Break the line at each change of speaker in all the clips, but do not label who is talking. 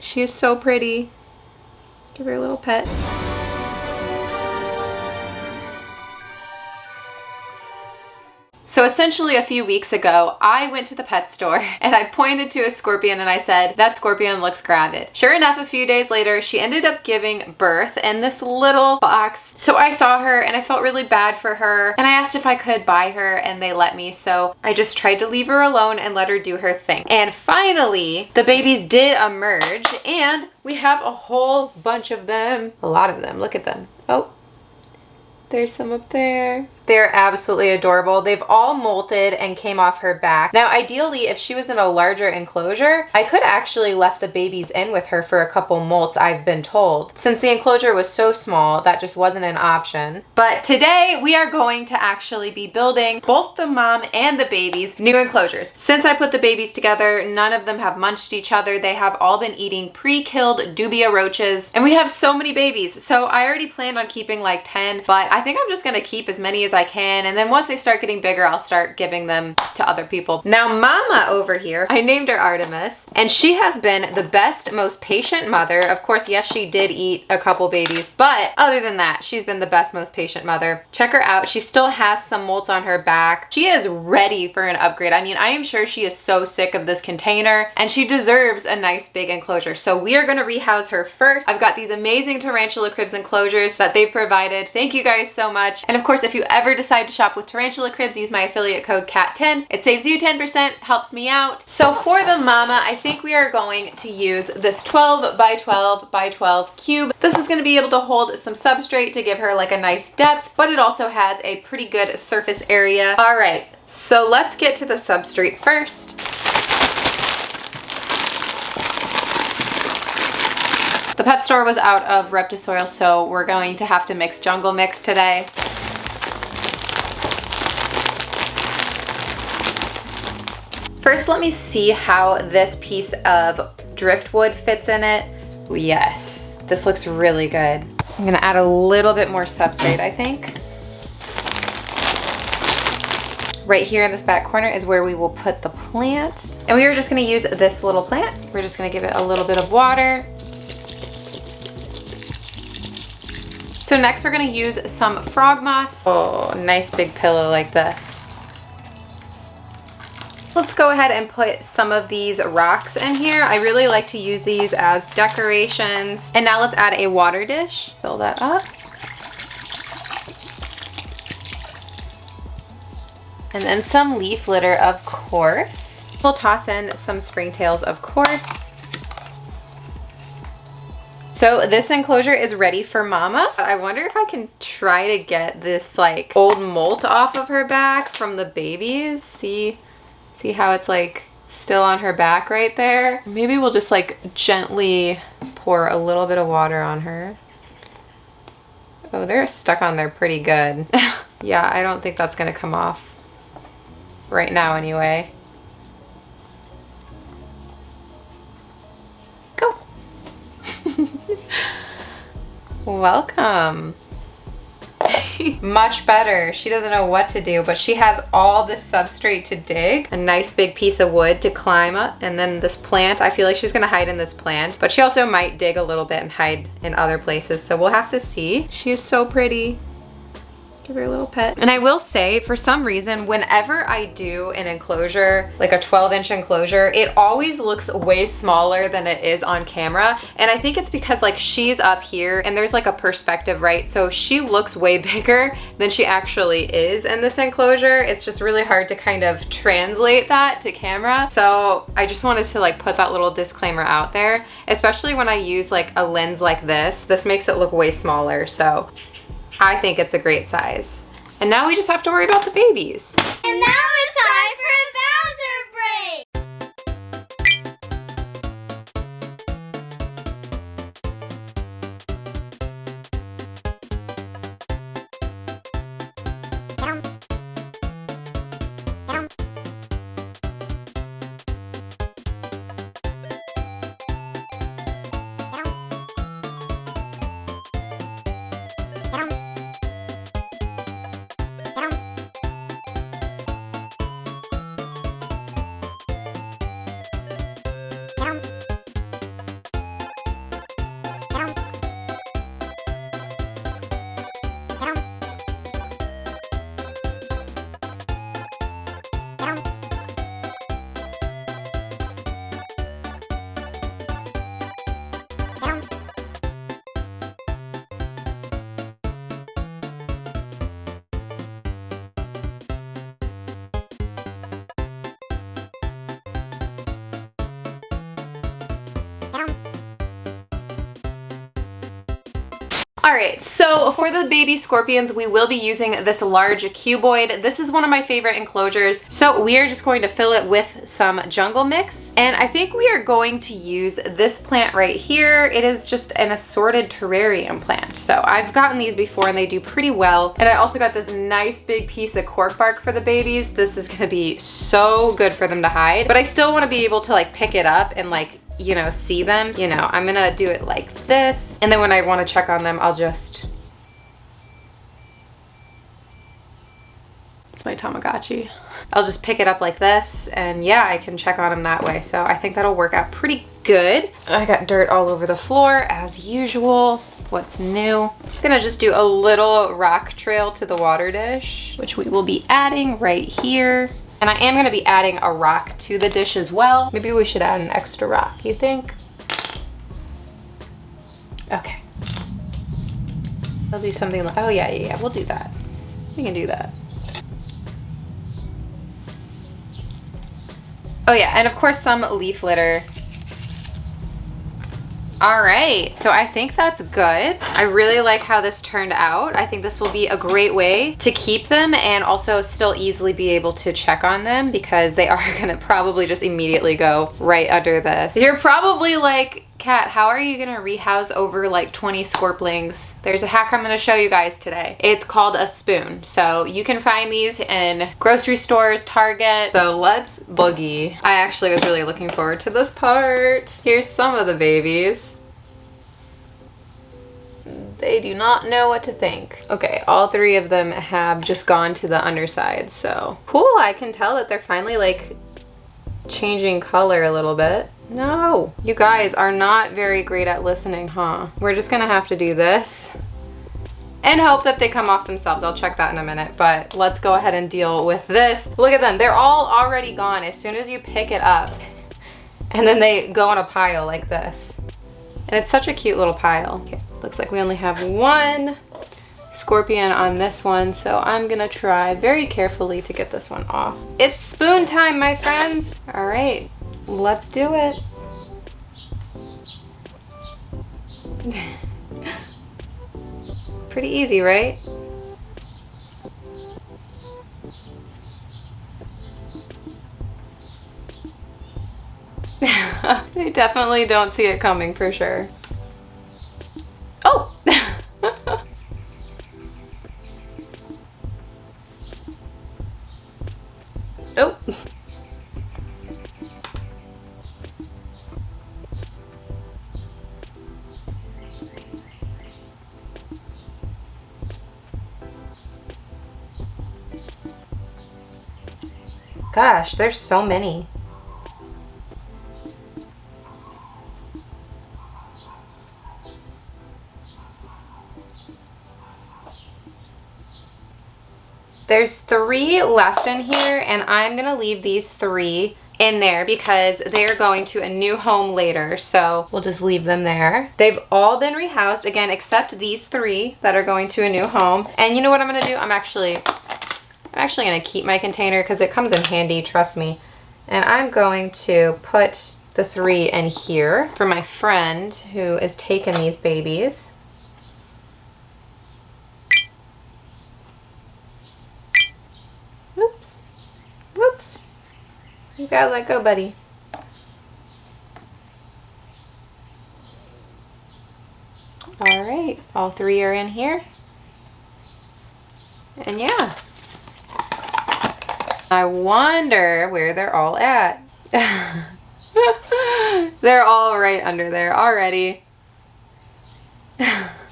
She is so pretty. Give her a little pet. So essentially a few weeks ago, I went to the pet store and I pointed to a scorpion and I said, that scorpion looks gravid. Sure enough, a few days later, she ended up giving birth in this little box. So I saw her and I felt really bad for her and I asked if I could buy her and they let me. So I just tried to leave her alone and let her do her thing. And finally, the babies did emerge and we have a whole bunch of them. A lot of them, look at them. Oh, there's some up there. They're absolutely adorable. They've all molted and came off her back. Now, ideally, if she was in a larger enclosure, I could actually left the babies in with her for a couple molts, I've been told. Since the enclosure was so small, that just wasn't an option. But today, we are going to actually be building both the mom and the babies new enclosures. Since I put the babies together, none of them have munched each other. They have all been eating pre-killed dubia roaches, and we have so many babies. So I already planned on keeping like 10, but I think I'm just gonna keep as many as I can, and then once they start getting bigger, I'll start giving them to other people. Now, Mama over here, I named her Artemis, and she has been the best, most patient mother. Of course, yes, she did eat a couple babies, but other than that, she's been the best, most patient mother. Check her out. She still has some molts on her back. She is ready for an upgrade. I mean, I am sure she is so sick of this container, and she deserves a nice big enclosure. So we are gonna rehouse her first. I've got these amazing Tarantula Cribs enclosures that they've provided. Thank you guys so much. And of course, if you ever decide to shop with Tarantula Cribs, use my affiliate code KAT10. It saves you 10%, helps me out. So for the mama, I think we are going to use this 12 by 12 by 12 cube. This is going to be able to hold some substrate to give her like a nice depth, but it also has a pretty good surface area. All right, so let's get to the substrate first. The pet store was out of Reptisoil, so we're going to have to mix Jungle Mix today. First, let me see how this piece of driftwood fits in it. Yes, this looks really good. I'm gonna add a little bit more substrate, I think. Right here in this back corner is where we will put the plant. And we are just gonna use this little plant. We're just gonna give it a little bit of water. So next we're gonna use some frog moss. Oh, nice big pillow like this. Let's go ahead and put some of these rocks in here. I really like to use these as decorations. And now let's add a water dish. Fill that up. And then some leaf litter, of course. We'll toss in some springtails, of course. So this enclosure is ready for Mama. I wonder if I can try to get this like old molt off of her back from the babies. See how it's like still on her back right there? Maybe we'll just like gently pour a little bit of water on her. Oh, they're stuck on there pretty good. Yeah, I don't think that's gonna come off right now anyway. Go. Welcome. Much better. She doesn't know what to do, but she has all this substrate to dig, a nice big piece of wood to climb up, and then this plant. I feel like she's gonna hide in this plant, but she also might dig a little bit and hide in other places, so we'll have to see. She is so pretty. Give her a little pet. And I will say, for some reason, whenever I do an enclosure, like a 12-inch enclosure, it always looks way smaller than it is on camera. And I think it's because like she's up here and there's like a perspective, right? So she looks way bigger than she actually is in this enclosure. It's just really hard to kind of translate that to camera. So I just wanted to like put that little disclaimer out there, especially when I use like a lens like this. This makes it look way smaller. So I think it's a great size. And now we just have to worry about the babies.
And now it's time for a Bowser break!
All right, so for the baby scorpions, we will be using this large cuboid. This is one of my favorite enclosures. So we are just going to fill it with some jungle mix. And I think we are going to use this plant right here. It is just an assorted terrarium plant. So I've gotten these before and they do pretty well. And I also got this nice big piece of cork bark for the babies. This is gonna be so good for them to hide, but I still wanna be able to like pick it up and like, you know, see them. You know, I'm gonna do it like this. And then when I wanna check on them, I'll just, it's my Tamagotchi. I'll just pick it up like this and yeah, I can check on them that way. So I think that'll work out pretty good. I got dirt all over the floor as usual. What's new? I'm gonna just do a little rock trail to the water dish, which we will be adding right here. And I am gonna be adding a rock to the dish as well. Maybe we should add an extra rock, you think? Okay. I'll do something like, oh yeah, we'll do that. We can do that. Oh yeah, and of course some leaf litter. All right, so I think that's good. I really like how this turned out. I think this will be a great way to keep them and also still easily be able to check on them because they are gonna probably just immediately go right under this. You're probably like, Kat, how are you gonna rehouse over like 20 scorplings? There's a hack I'm gonna show you guys today. It's called a spoon. So you can find these in grocery stores, Target. So let's boogie. I actually was really looking forward to this part. Here's some of the babies. They do not know what to think. Okay, all 3 of them have just gone to the underside, so. Cool, I can tell that they're finally like changing color a little bit. No, you guys are not very great at listening, huh? We're just gonna have to do this and hope that they come off themselves. I'll check that in a minute, but let's go ahead and deal with this. Look at them, they're all already gone as soon as you pick it up. And then they go in a pile like this. And it's such a cute little pile. Okay, looks like we only have 1 scorpion on this one, so I'm gonna try very carefully to get this one off. It's spoon time, my friends. All right, let's do it. Pretty easy, right? They definitely don't see it coming for sure. Oh! Oh. Gosh, there's so many. There's 3 left in here, and I'm gonna leave these 3 in there because they're going to a new home later, so we'll just leave them there. They've all been rehoused, again, except these 3 that are going to a new home. And you know what I'm gonna do? I'm actually gonna keep my container because it comes in handy, trust me. And I'm going to put the 3 in here for my friend who is taking these babies. Whoops. Whoops. You gotta let go, buddy. All right, all 3 are in here. And yeah. I wonder where they're all at. They're all right under there already.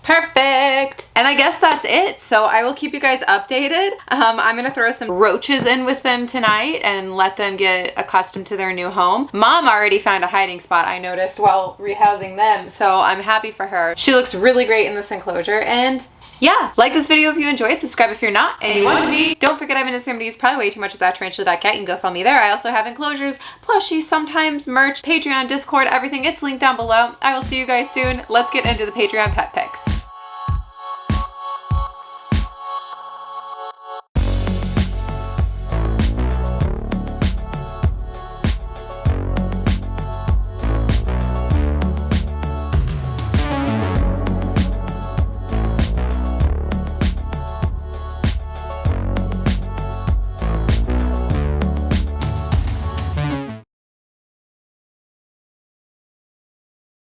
Perfect. And I guess that's it. So I will keep you guys updated. I'm gonna throw some roaches in with them tonight and let them get accustomed to their new home. Mom already found a hiding spot, I noticed, while rehousing them. So I'm happy for her. She looks really great in this enclosure. And yeah, like this video if you enjoyed, subscribe if you're not, and you want to be. Don't forget I have an Instagram to use probably way too much of that, Tarantula Kat. You can go follow me there. I also have enclosures, plushies, sometimes merch, Patreon, Discord, everything. It's linked down below. I will see you guys soon. Let's get into the Patreon pet pics.